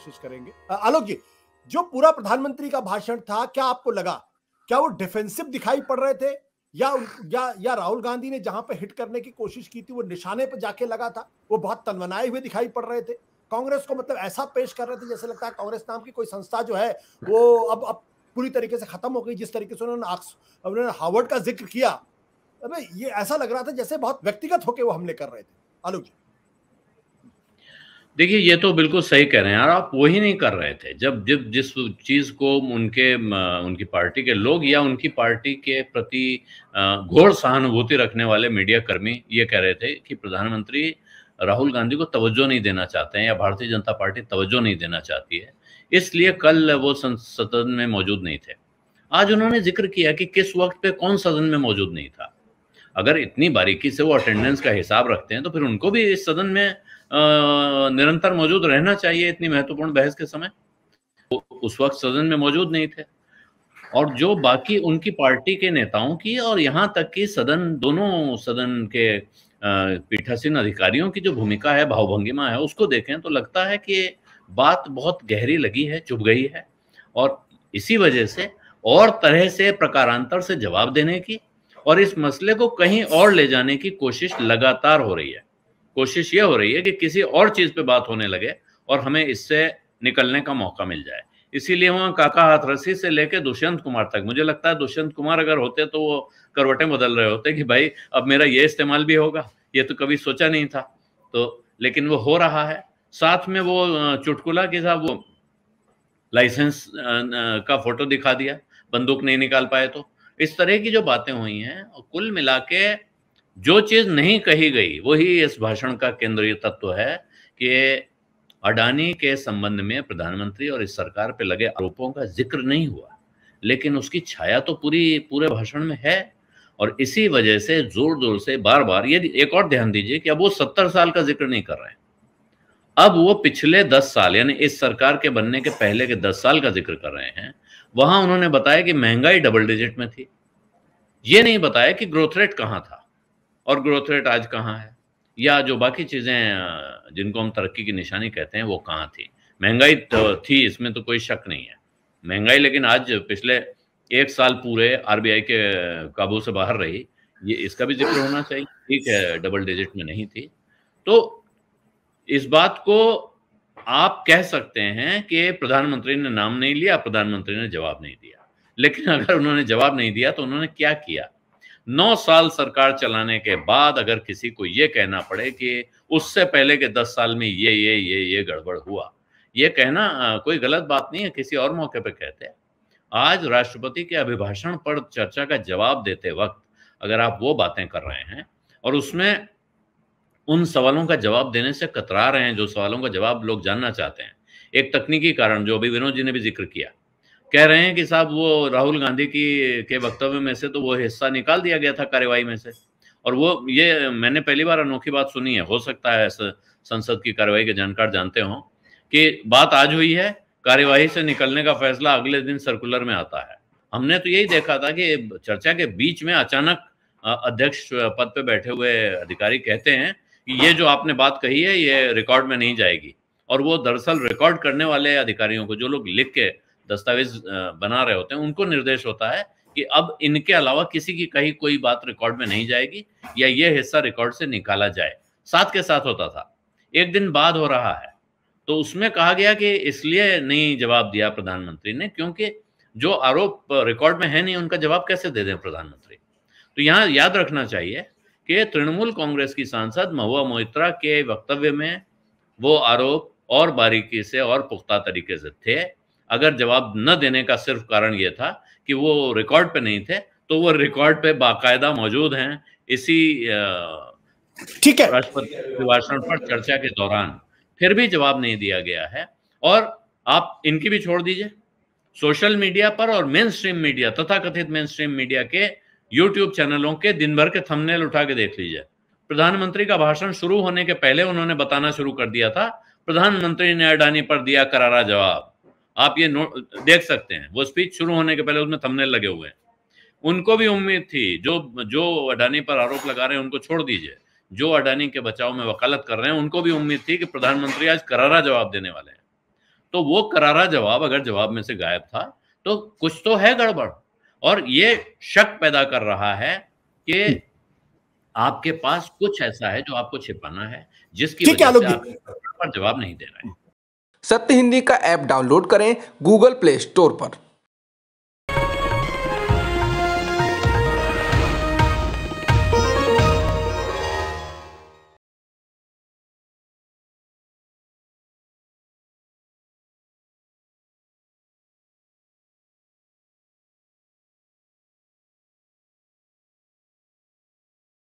कोशिश करेंगे। आलोक जी, जो पूरा प्रधानमंत्री का भाषण था, क्या आपको लगा, क्या वो डिफेंसिव दिखाई पड़ रहे थे, या राहुल गांधी ने जहां पे हिट करने की कोशिश की थी वो निशाने पे जाके लगा था, वो बहुत तनमनाए हुए दिखाई पड़ रहे थे? कांग्रेस को मतलब ऐसा पेश कर रहे थे जैसे लगता है कांग्रेस नाम की कोई संस्था जो है वो अब पूरी तरीके से खत्म हो गई। जिस तरीके से उन्होंने हार्वर्ड का जिक्र किया, अबे ये ऐसा लग रहा था जैसे बहुत व्यक्तिगत होकर वो हमले कर रहे थे। आलोक जी, देखिए, ये तो बिल्कुल सही कह रहे हैं यार, आप वही नहीं कर रहे थे जब जब जिस चीज को उनकी पार्टी के लोग या उनकी पार्टी के प्रति घोर सहानुभूति रखने वाले मीडिया कर्मी ये कह रहे थे कि प्रधानमंत्री राहुल गांधी को तवज्जो नहीं देना चाहते हैं या भारतीय जनता पार्टी तवज्जो नहीं देना चाहती है, इसलिए कल वो सदन में मौजूद नहीं थे। आज उन्होंने जिक्र किया कि किस वक्त पे कौन सदन में मौजूद नहीं था। अगर इतनी बारीकी से वो अटेंडेंस का हिसाब रखते हैं तो फिर उनको भी इस सदन में निरंतर मौजूद रहना चाहिए इतनी महत्वपूर्ण बहस के समय। उस वक्त सदन में मौजूद नहीं थे। और जो बाकी उनकी पार्टी के नेताओं की और यहाँ तक कि दोनों सदन के पीठासीन अधिकारियों की जो भूमिका है, भावभंगिमा है, उसको देखें तो लगता है कि बात बहुत गहरी लगी है, चुभ गई है, और इसी वजह से और तरह से प्रकारांतर से जवाब देने की और इस मसले को कहीं और ले जाने की कोशिश लगातार हो रही है। कोशिश ये हो रही है कि किसी और चीज पे बात होने लगे और हमें इससे निकलने का मौका मिल जाए। इसीलिए वहां काका हाथरसी से लेके दुष्यंत कुमार तक, मुझे लगता है दुष्यंत कुमार अगर होते तो वो करवटें बदल रहे होते कि भाई अब मेरा ये इस्तेमाल भी होगा, ये तो कभी सोचा नहीं था। तो लेकिन वो हो रहा है। साथ में वो चुटकुला के साथ वो लाइसेंस का फोटो दिखा दिया, बंदूक नहीं निकाल पाए तो। इस तरह की जो बातें हुई हैं, कुल मिला के जो चीज नहीं कही गई वही इस भाषण का केंद्रीय तत्व है कि अडानी के संबंध में प्रधानमंत्री और इस सरकार पे लगे आरोपों का जिक्र नहीं हुआ, लेकिन उसकी छाया तो पूरे भाषण में है। और इसी वजह से जोर जोर से बार बार ये एक और ध्यान दीजिए कि अब वो 70 साल का जिक्र नहीं कर रहे हैं, अब वो पिछले 10 साल यानी इस सरकार के बनने के पहले के 10 साल का जिक्र कर रहे हैं। वहां उन्होंने बताया कि महंगाई डबल डिजिट में थी, ये नहीं बताया कि ग्रोथ रेट कहां था और ग्रोथ रेट आज कहां है, या जो बाकी चीजें जिनको हम तरक्की की निशानी कहते हैं वो कहां थी। महंगाई तो थी, इसमें तो कोई शक नहीं है, महंगाई, लेकिन आज पिछले 1 साल पूरे आरबीआई के काबू से बाहर रही, ये इसका भी जिक्र होना चाहिए। ठीक है, डबल डिजिट में नहीं थी। तो इस बात को आप कह सकते हैं कि प्रधानमंत्री ने नाम नहीं लिया, प्रधानमंत्री ने जवाब नहीं दिया, लेकिन अगर उन्होंने जवाब नहीं दिया तो उन्होंने क्या किया? 9 साल सरकार चलाने के बाद अगर किसी को ये कहना पड़े कि उससे पहले के 10 साल में ये गड़बड़ हुआ, ये कहना कोई गलत बात नहीं है, किसी और मौके पे कहते हैं। आज राष्ट्रपति के अभिभाषण पर चर्चा का जवाब देते वक्त अगर आप वो बातें कर रहे हैं और उसमें उन सवालों का जवाब देने से कतरा रहे हैं, जो सवालों का जवाब लोग जानना चाहते हैं, एक तकनीकी कारण जो अभी विनोद जी ने भी जिक्र किया, कह रहे हैं कि साहब वो राहुल गांधी के वक्तव्य में से तो वो हिस्सा निकाल दिया गया था कार्यवाही में से, और वो ये मैंने पहली बार अनोखी बात सुनी है, हो सकता है संसद की कार्यवाही के जानकार जानते हो कि बात आज हुई है, कार्यवाही से निकलने का फैसला अगले दिन सर्कुलर में आता है। हमने तो यही देखा था कि चर्चा के बीच में अचानक अध्यक्ष पद पे बैठे हुए अधिकारी कहते हैं कि ये जो आपने बात कही है ये रिकॉर्ड में नहीं जाएगी, और वो दरअसल रिकॉर्ड करने वाले अधिकारियों को, जो लोग लिख के दस्तावेज बना रहे होते हैं, उनको निर्देश होता है कि अब इनके अलावा किसी की कही कोई बात रिकॉर्ड में नहीं जाएगी या ये हिस्सा रिकॉर्ड से निकाला जाए। साथ के साथ होता था, एक दिन बाद हो रहा है। तो उसमें कहा गया कि इसलिए नहीं जवाब दिया प्रधानमंत्री ने क्योंकि जो आरोप रिकॉर्ड में है नहीं, उनका जवाब कैसे दे दें प्रधानमंत्री। तो यहाँ याद रखना चाहिए कि तृणमूल कांग्रेस की सांसद महुआ मोइत्रा के वक्तव्य में वो आरोप और बारीकी से और पुख्ता तरीके से थे। अगर जवाब न देने का सिर्फ कारण ये था कि वो रिकॉर्ड पे नहीं थे, तो वो रिकॉर्ड पे बाकायदा मौजूद हैं इसी ठीक है, राष्ट्रपति अभिभाषण पर चर्चा के दौरान, फिर भी जवाब नहीं दिया गया है। और आप इनकी भी छोड़ दीजिए, सोशल मीडिया पर और मेन स्ट्रीम मीडिया, तथाकथित मेन स्ट्रीम मीडिया के यूट्यूब चैनलों के दिन भर के थंबनेल उठा के देख लीजिए। प्रधानमंत्री का भाषण शुरू होने के पहले उन्होंने बताना शुरू कर दिया था, प्रधानमंत्री ने अडानी पर दिया करारा जवाब। आप ये देख सकते हैं, वो स्पीच शुरू होने के पहले उसमें थंबनेल लगे हुए हैं। उनको भी उम्मीद थी, जो अडानी पर आरोप लगा रहे हैं उनको छोड़ दीजिए, जो अडानी के बचाव में वकालत कर रहे हैं उनको भी उम्मीद थी कि प्रधानमंत्री आज करारा जवाब देने वाले हैं। तो वो करारा जवाब अगर जवाब में से गायब था तो कुछ तो है गड़बड़, और ये शक पैदा कर रहा है कि आपके पास कुछ ऐसा है जो आपको छिपाना है, जिसकी ठीक है वजह आलोक से जी, आप पर जवाब नहीं दे रहे हैं। सत्य हिंदी का ऐप डाउनलोड करें गूगल प्ले स्टोर पर।